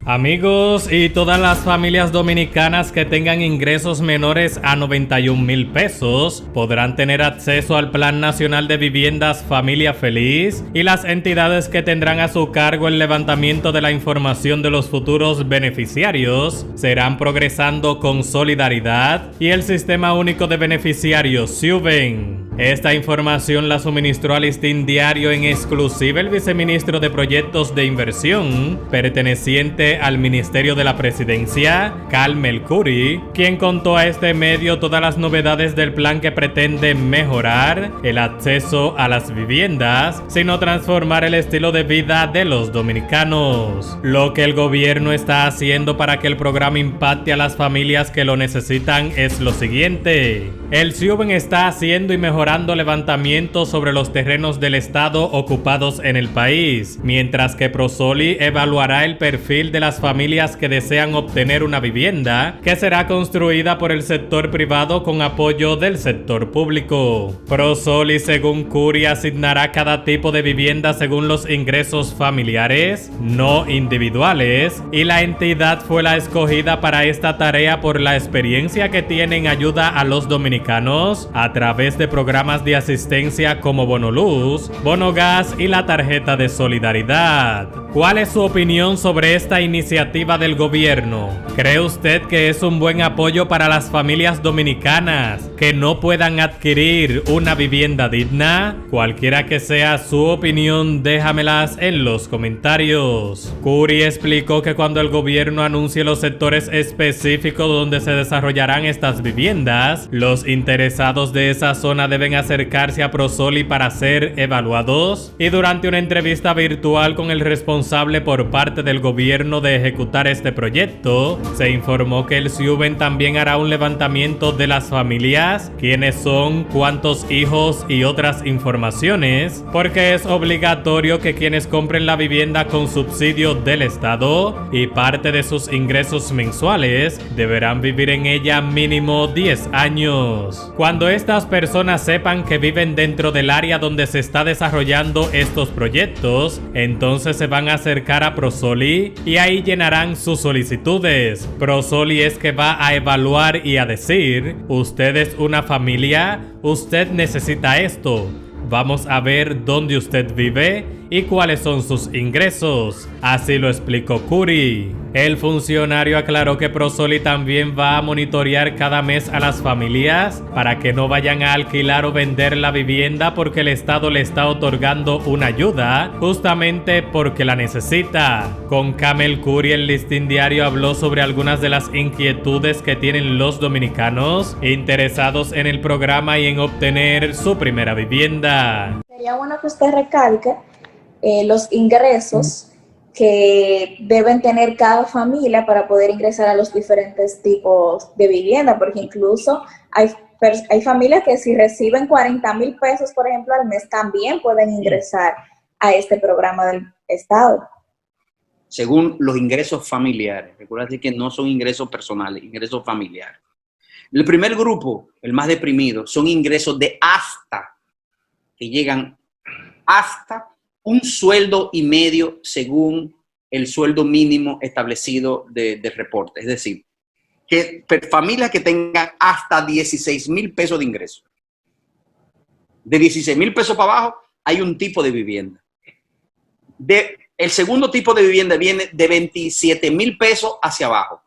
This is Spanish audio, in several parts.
Amigos, y todas las familias dominicanas que tengan ingresos menores a 91,000 pesos podrán tener acceso al Plan Nacional de Viviendas Familia Feliz, y las entidades que tendrán a su cargo el levantamiento de la información de los futuros beneficiarios serán Progresando con Solidaridad y el Sistema Único de Beneficiarios SIUBEN. Esta información la suministró al Listín Diario en exclusiva el viceministro de Proyectos de Inversión, perteneciente al Ministerio de la Presidencia, Carmel Curry, quien contó a este medio todas las novedades del plan que pretende mejorar el acceso a las viviendas, sino transformar el estilo de vida de los dominicanos. Lo que el gobierno está haciendo para que el programa impacte a las familias que lo necesitan es lo siguiente. El SIUBEN está haciendo y mejorando levantamientos sobre los terrenos del Estado ocupados en el país, mientras que Prosoli evaluará el perfil de las familias que desean obtener una vivienda que será construida por el sector privado con apoyo del sector público. Prosoli, según Curry, asignará cada tipo de vivienda según los ingresos familiares, no individuales, y la entidad fue la escogida para esta tarea por la experiencia que tiene en ayuda a los dominicanos a través de programas de asistencia como Bono Luz, Bono Gas y la tarjeta de solidaridad. ¿Cuál es su opinión sobre esta iniciativa del gobierno? ¿Cree usted que es un buen apoyo para las familias dominicanas que no puedan adquirir una vivienda digna? Cualquiera que sea su opinión, déjamelas en los comentarios. Curry explicó que cuando el gobierno anuncie los sectores específicos donde se desarrollarán estas viviendas, los interesados de esa zona deben acercarse a Prosoli para ser evaluados, y durante una entrevista virtual con el responsable por parte del gobierno de ejecutar este proyecto, se informó que el SIUBEN también hará un levantamiento de las familias, quiénes son, cuántos hijos y otras informaciones, porque es obligatorio que quienes compren la vivienda con subsidio del Estado y parte de sus ingresos mensuales deberán vivir en ella mínimo 10 años. Cuando estas personas sepan que viven dentro del área donde se está desarrollando estos proyectos, entonces se van a acercar a Prosoli y ahí llenarán sus solicitudes. Prosoli es que va a evaluar y a decir: usted es una familia, usted necesita esto. Vamos a ver dónde usted vive y cuáles son sus ingresos. Así lo explicó Curry. El funcionario aclaró que Prosoli también va a monitorear cada mes a las familias para que no vayan a alquilar o vender la vivienda porque el Estado le está otorgando una ayuda justamente porque la necesita. Con Carmel Curry, el Listín Diario habló sobre algunas de las inquietudes que tienen los dominicanos interesados en el programa y en obtener su primera vivienda. Sería bueno que usted recalque los ingresos que deben tener cada familia para poder ingresar a los diferentes tipos de vivienda, porque incluso hay familias que si reciben 40,000 pesos, por ejemplo, al mes, también pueden ingresar a este programa del Estado. Según los ingresos familiares, recuerda que no son ingresos personales, ingresos familiares. El primer grupo, el más deprimido, son ingresos de hasta, que llegan hasta un sueldo y medio según el sueldo mínimo establecido de reporte. Es decir, que familias que tengan hasta 16,000 pesos de ingreso. De 16,000 pesos para abajo hay un tipo de vivienda. El segundo tipo de vivienda viene de 27,000 pesos hacia abajo.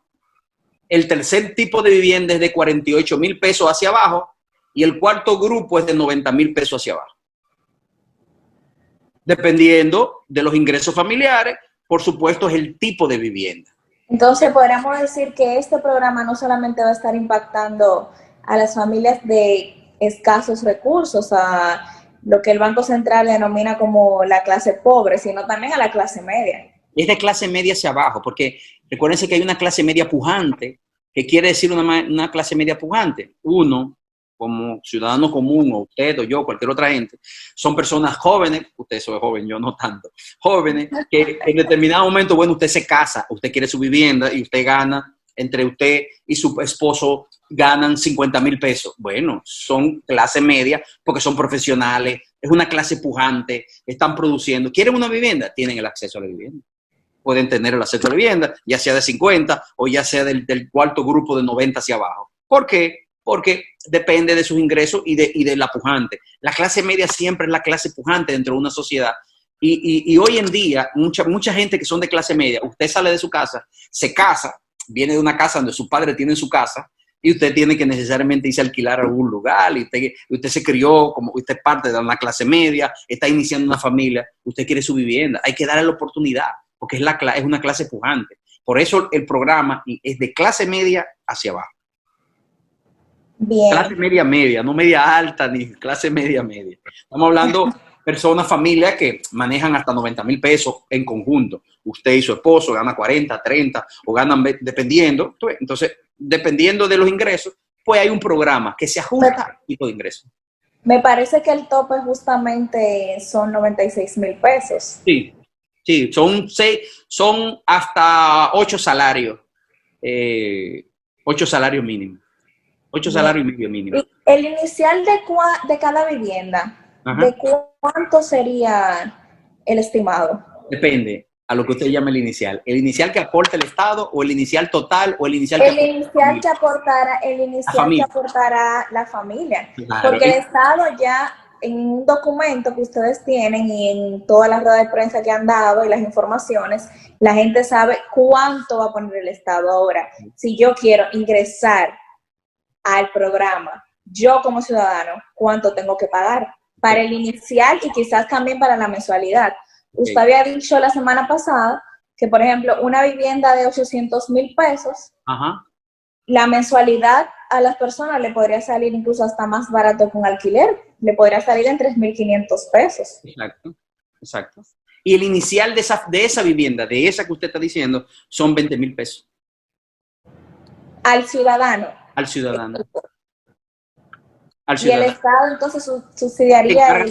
El tercer tipo de vivienda es de 48,000 pesos hacia abajo. Y el cuarto grupo es de 90,000 pesos hacia abajo. Dependiendo de los ingresos familiares, por supuesto, es el tipo de vivienda. Entonces, podríamos decir que este programa no solamente va a estar impactando a las familias de escasos recursos, a lo que el Banco Central denomina como la clase pobre, sino también a la clase media. Es de clase media hacia abajo, porque recuérdense que hay una clase media pujante. ¿Qué quiere decir una clase media pujante? Uno, como ciudadano común, o usted o yo, cualquier otra gente, son personas jóvenes, usted es joven, yo no tanto, jóvenes, que en determinado momento, bueno, usted se casa, usted quiere su vivienda y usted gana, entre usted y su esposo ganan 50,000 pesos. Bueno, son clase media porque son profesionales, es una clase pujante, están produciendo. ¿Quieren una vivienda? Tienen el acceso a la vivienda. pueden tener el acceso a la vivienda, ya sea de 50 o ya sea del cuarto grupo de 90 hacia abajo. ¿Por qué? Porque depende de sus ingresos y de la pujante. La clase media siempre es la clase pujante dentro de una sociedad. Y hoy en día, mucha gente que son de clase media, usted sale de su casa, se casa, viene de una casa donde su padre tiene su casa, y usted tiene que necesariamente irse a alquilar a algún lugar, y usted se crió, como usted es parte de una clase media, está iniciando una familia, usted quiere su vivienda, hay que darle la oportunidad, porque es una clase pujante. Por eso el programa es de clase media hacia abajo. Bien. Clase media media, no media alta, ni clase media media. Estamos hablando personas, familias que manejan hasta 90 mil pesos en conjunto. Usted y su esposo ganan 40, 30 o ganan dependiendo. Entonces, dependiendo de los ingresos, pues hay un programa que se ajusta al tipo de ingresos. Me parece que el tope justamente son 96 mil pesos. Sí, sí, son hasta 8 salarios. 8 salarios mínimos. 8 salarios y medio mínimo. El inicial de cada vivienda, Ajá. ¿de cuánto sería el estimado? Depende a lo que usted llama el inicial. ¿El inicial que aporta el Estado o el inicial total o el inicial que aportará la familia? Claro. Porque el Estado ya en un documento que ustedes tienen y en todas las ruedas de prensa que han dado y las informaciones, la gente sabe cuánto va a poner el Estado. Ahora, si yo quiero ingresar al programa, yo como ciudadano, ¿cuánto tengo que pagar para el inicial y quizás también para la mensualidad? Usted había dicho la semana pasada que, por ejemplo, una vivienda de 800 mil pesos, Ajá. La mensualidad a las personas le podría salir incluso hasta más barato que un alquiler, le podría salir en 3.500 pesos. Exacto, exacto. Y el inicial de esa vivienda, de esa que usted está diciendo, son 20 mil pesos. Al ciudadano. Al ciudadano. Y el Estado entonces subsidiaría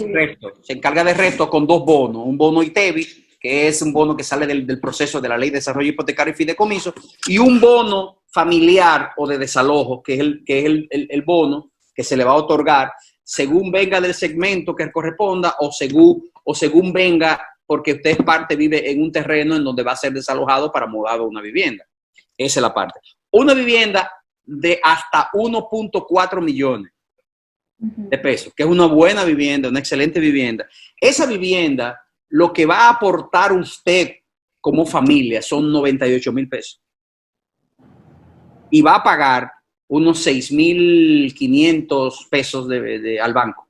se encarga de resto con 2 bonos, un bono ITEVI, que es un bono que sale del proceso de la Ley de Desarrollo Hipotecario y Fideicomiso, y un bono familiar o de desalojo, que es el bono que se le va a otorgar según venga del segmento que corresponda o según venga porque usted vive en un terreno en donde va a ser desalojado para mudado a una vivienda. Esa es la parte. Una vivienda de hasta 1.4 millones de pesos, que es una buena vivienda, una excelente vivienda. Esa vivienda, lo que va a aportar usted como familia son 98 mil pesos. Y va a pagar unos 6.500 pesos al banco.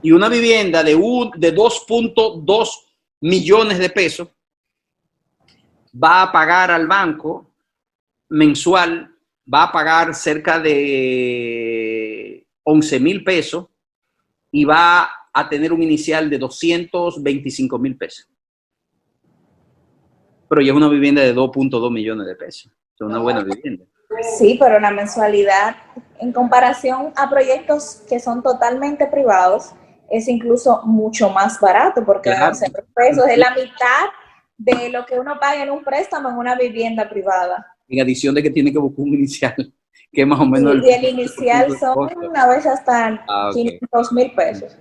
Y una vivienda de 2.2 millones de pesos va a pagar al banco mensual, va a pagar cerca de 11 mil pesos y va a tener un inicial de 225 mil pesos. Pero ya es una vivienda de 2.2 millones de pesos. Es una buena vivienda. Sí, pero la mensualidad, en comparación a proyectos que son totalmente privados, es incluso mucho más barato, porque Claro. 11 pesos es la mitad de lo que uno paga en un préstamo en una vivienda privada. En adición de que tiene que buscar un inicial, que es más o menos... Y el inicial son a veces hasta 500 mil pesos.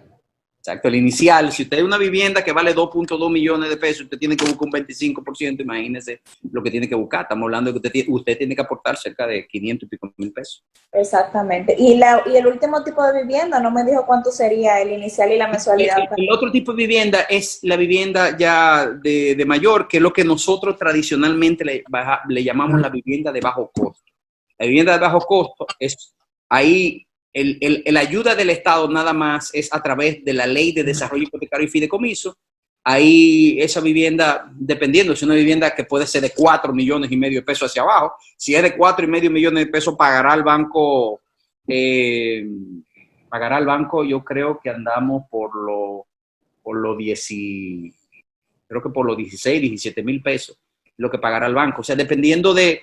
Exacto, el inicial, si usted es una vivienda que vale 2.2 millones de pesos, usted tiene que buscar un 25%, imagínese lo que tiene que buscar. Estamos hablando de que usted tiene que aportar cerca de 500 y pico mil pesos. Exactamente. Y el último tipo de vivienda, no me dijo cuánto sería el inicial y la mensualidad. El otro tipo de vivienda es la vivienda ya de mayor, que es lo que nosotros tradicionalmente le llamamos la vivienda de bajo costo. La vivienda de bajo costo es ahí... La ayuda del Estado nada más es a través de la Ley de Desarrollo Hipotecario y Fideicomiso. Ahí esa vivienda, dependiendo, es una vivienda que puede ser de 4 millones y medio de pesos hacia abajo. Si es de 4 y medio millones de pesos, pagará el banco, yo creo que andamos por los 16, 17 mil pesos, lo que pagará el banco. O sea, dependiendo del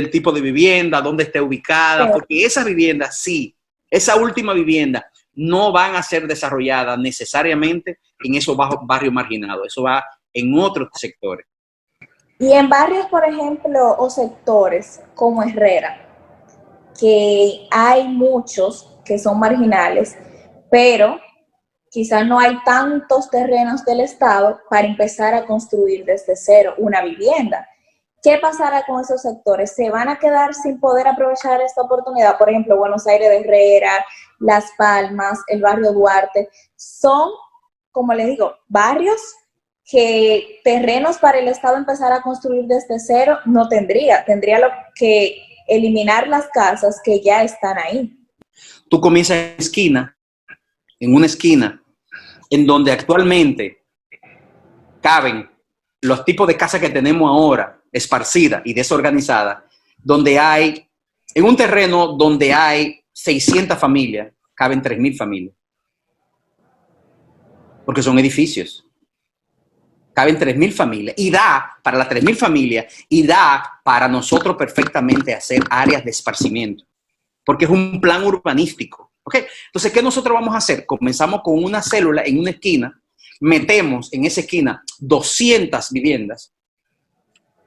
tipo de vivienda, dónde esté ubicada, sí. Porque esa vivienda sí, esa última vivienda no van a ser desarrolladas necesariamente en esos barrios marginados, eso va en otros sectores. Y en barrios, por ejemplo, o sectores como Herrera, que hay muchos que son marginales, pero quizás no hay tantos terrenos del Estado para empezar a construir desde cero una vivienda. ¿Qué pasará con esos sectores? ¿Se van a quedar sin poder aprovechar esta oportunidad? Por ejemplo, Buenos Aires de Herrera, Las Palmas, el barrio Duarte, son, como les digo, barrios que terrenos para el Estado empezar a construir desde cero no tendría. Tendría que eliminar las casas que ya están ahí. Tú comienzas en una esquina, en donde actualmente caben los tipos de casas que tenemos ahora, esparcidas y desorganizadas, donde hay, en un terreno donde hay 600 familias, caben 3.000 familias. Porque son edificios. Caben 3.000 familias y da para las 3.000 familias y da para nosotros perfectamente hacer áreas de esparcimiento, porque es un plan urbanístico. ¿Okay? Entonces, ¿qué nosotros vamos a hacer? Comenzamos con una célula en una esquina, metemos en esa esquina 200 viviendas.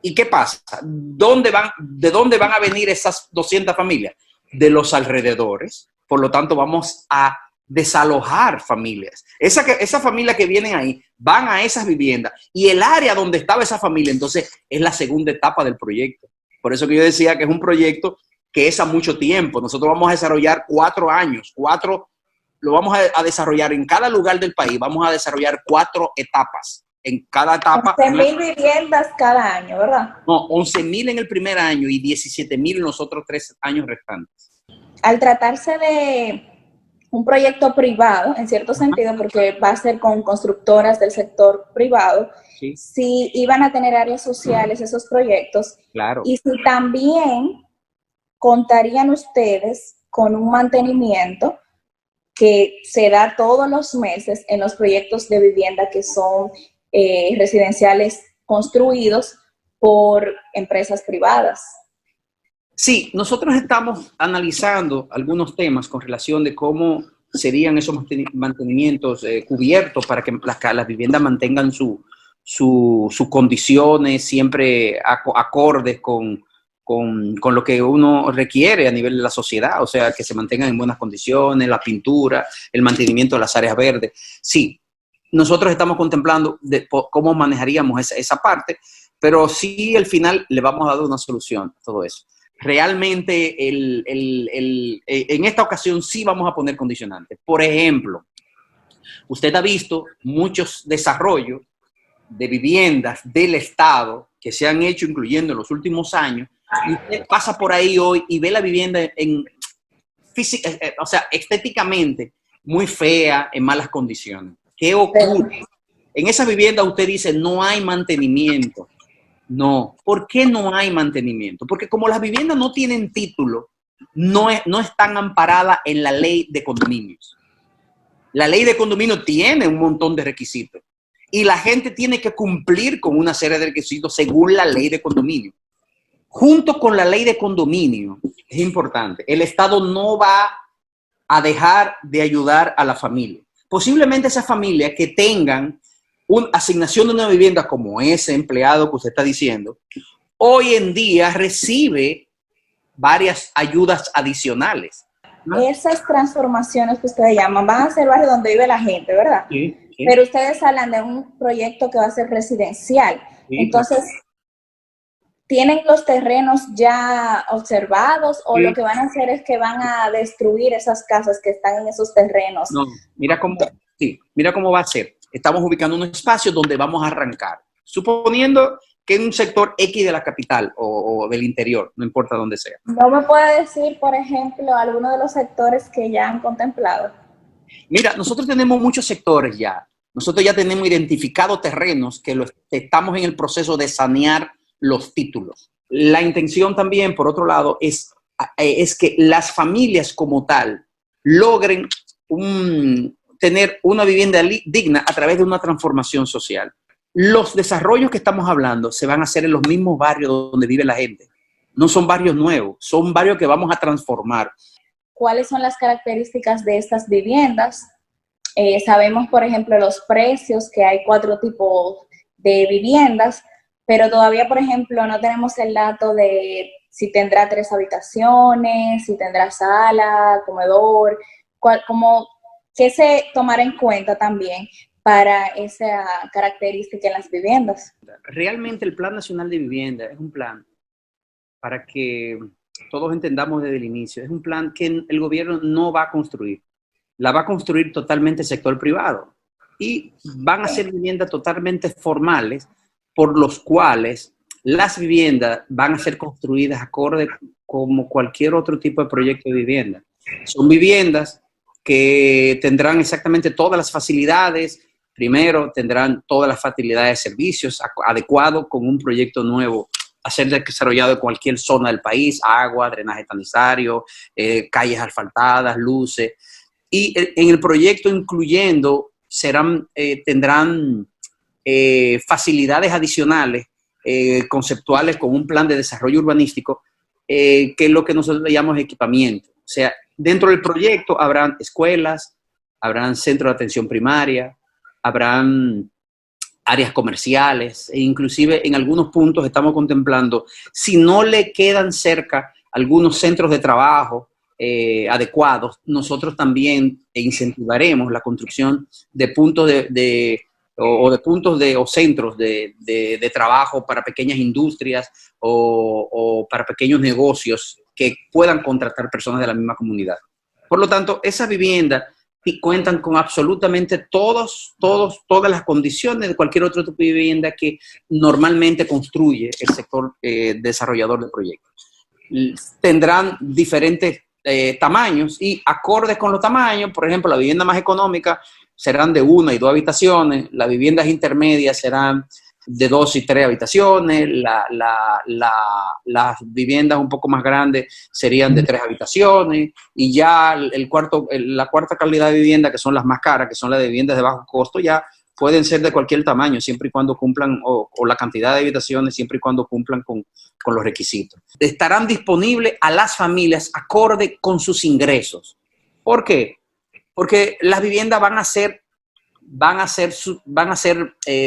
¿Y qué pasa? ¿De dónde van a venir esas 200 familias? De los alrededores. Por lo tanto, vamos a desalojar familias. Esa familia que vienen ahí van a esas viviendas y el área donde estaba esa familia, entonces, es la segunda etapa del proyecto. Por eso que yo decía que es un proyecto que es a mucho tiempo. Nosotros vamos a desarrollar 4 años, lo vamos a desarrollar en cada lugar del país, vamos a desarrollar 4 etapas. En cada etapa. 11.000 viviendas cada año, ¿verdad? No, 11.000 en el primer año y 17.000 en los otros 3 años restantes. Al tratarse de un proyecto privado, en cierto sentido, porque va a ser con constructoras del sector privado, sí. Si iban a tener áreas sociales esos proyectos, claro. Y si también contarían ustedes con un mantenimiento que se da todos los meses en los proyectos de vivienda que son residenciales construidos por empresas privadas. Sí, nosotros estamos analizando algunos temas con relación de cómo serían esos mantenimientos cubiertos para que las viviendas mantengan sus condiciones siempre acordes con lo que uno requiere a nivel de la sociedad, o sea, que se mantengan en buenas condiciones, la pintura, el mantenimiento de las áreas verdes. Sí, nosotros estamos contemplando cómo manejaríamos esa parte, pero sí al final le vamos a dar una solución a todo eso. Realmente en esta ocasión sí vamos a poner condicionantes. Por ejemplo, usted ha visto muchos desarrollos de viviendas del Estado que se han hecho, incluyendo en los últimos años, y usted pasa por ahí hoy y ve la vivienda estéticamente muy fea, en malas condiciones. ¿Qué ocurre? En esa vivienda usted dice, no hay mantenimiento. No. ¿Por qué no hay mantenimiento? Porque como las viviendas no tienen título, no están amparadas en la ley de condominios. La ley de condominio tiene un montón de requisitos y la gente tiene que cumplir con una serie de requisitos según la ley de condominio. Junto con la ley de condominio, es importante, el Estado no va a dejar de ayudar a la familia. Posiblemente esas familias que tengan una asignación de una vivienda como ese empleado que usted está diciendo, hoy en día recibe varias ayudas adicionales, ¿no? Esas transformaciones que ustedes llaman van a ser barrios donde vive la gente, ¿verdad? Sí, sí. Pero ustedes hablan de un proyecto que va a ser residencial. Sí, entonces, ¿tienen los terrenos ya observados o lo que van a hacer es que van a destruir esas casas que están en esos terrenos? No, mira cómo va a ser. Estamos ubicando un espacio donde vamos a arrancar. Suponiendo que en un sector X de la capital o del interior, no importa dónde sea. ¿No me puede decir, por ejemplo, alguno de los sectores que ya han contemplado? Mira, nosotros tenemos muchos sectores ya. Nosotros ya tenemos identificados terrenos que estamos en el proceso de sanear los títulos. La intención también, por otro lado, es que las familias como tal logren tener una vivienda digna a través de una transformación social. Los desarrollos que estamos hablando se van a hacer en los mismos barrios donde vive la gente. No son barrios nuevos, son barrios que vamos a transformar. ¿Cuáles son las características de estas viviendas? Sabemos, por ejemplo, los precios, que hay 4 tipos de viviendas, pero todavía, por ejemplo, no tenemos el dato de si tendrá 3 habitaciones, si tendrá sala, comedor, ¿qué se tomará en cuenta también para esa característica en las viviendas? Realmente el Plan Nacional de Vivienda es un plan para que todos entendamos desde el inicio, es un plan que el gobierno no va a construir, la va a construir totalmente el sector privado y van a ser viviendas totalmente formales por los cuales las viviendas van a ser construidas acorde como cualquier otro tipo de proyecto de vivienda. Son viviendas que tendrán exactamente todas las facilidades. Primero, tendrán todas las facilidades de servicios adecuados con un proyecto nuevo a ser desarrollado en cualquier zona del país: agua, drenaje sanitario, calles asfaltadas, luces. Y en el proyecto incluyendo tendrán facilidades adicionales conceptuales con un plan de desarrollo urbanístico, que es lo que nosotros le llamamos equipamiento. O sea, dentro del proyecto habrán escuelas, habrán centros de atención primaria, habrán áreas comerciales, e inclusive en algunos puntos estamos contemplando, si no le quedan cerca algunos centros de trabajo adecuados, nosotros también incentivaremos la construcción de puntos o centros de trabajo para pequeñas industrias o para pequeños negocios que puedan contratar personas de la misma comunidad. Por lo tanto, esas viviendas cuentan con absolutamente todas las condiciones de cualquier otro tipo de vivienda que normalmente construye el sector desarrollador de proyectos. Tendrán diferentes tamaños y acordes con los tamaños. Por ejemplo, la vivienda más económica serán de 1 y 2 habitaciones, las viviendas intermedias serán de 2 y 3 habitaciones, las viviendas un poco más grandes serían de 3 habitaciones, y ya la cuarta calidad de vivienda, que son las más caras, que son las de viviendas de bajo costo, ya pueden ser de cualquier tamaño, siempre y cuando cumplan, o la cantidad de habitaciones, siempre y cuando cumplan con los requisitos. Estarán disponibles a las familias acorde con sus ingresos. ¿Por qué? Porque las viviendas van a ser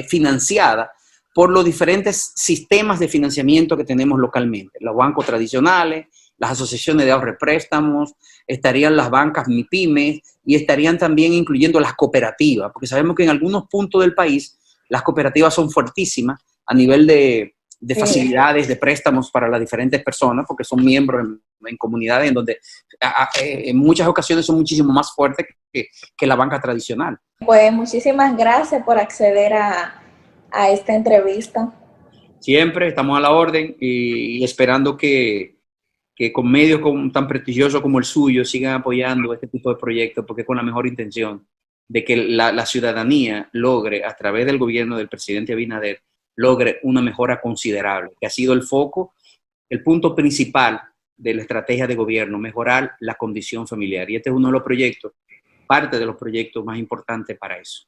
financiadas por los diferentes sistemas de financiamiento que tenemos localmente. Los bancos tradicionales, las asociaciones de ahorro y préstamos, estarían las bancas MIPYMES y estarían también incluyendo las cooperativas, porque sabemos que en algunos puntos del país las cooperativas son fuertísimas a nivel de facilidades de préstamos para las diferentes personas, porque son miembros en comunidades en donde en muchas ocasiones son muchísimo más fuertes que la banca tradicional. Pues muchísimas gracias por acceder a esta entrevista. Siempre estamos a la orden y esperando que con medios tan prestigiosos como el suyo sigan apoyando este tipo de proyectos, porque con la mejor intención de que la ciudadanía logre, a través del gobierno del presidente Abinader, logre una mejora considerable, que ha sido el foco, el punto principal de la estrategia de gobierno: mejorar la condición familiar. Y este es uno de los proyectos, parte de los proyectos más importantes para eso.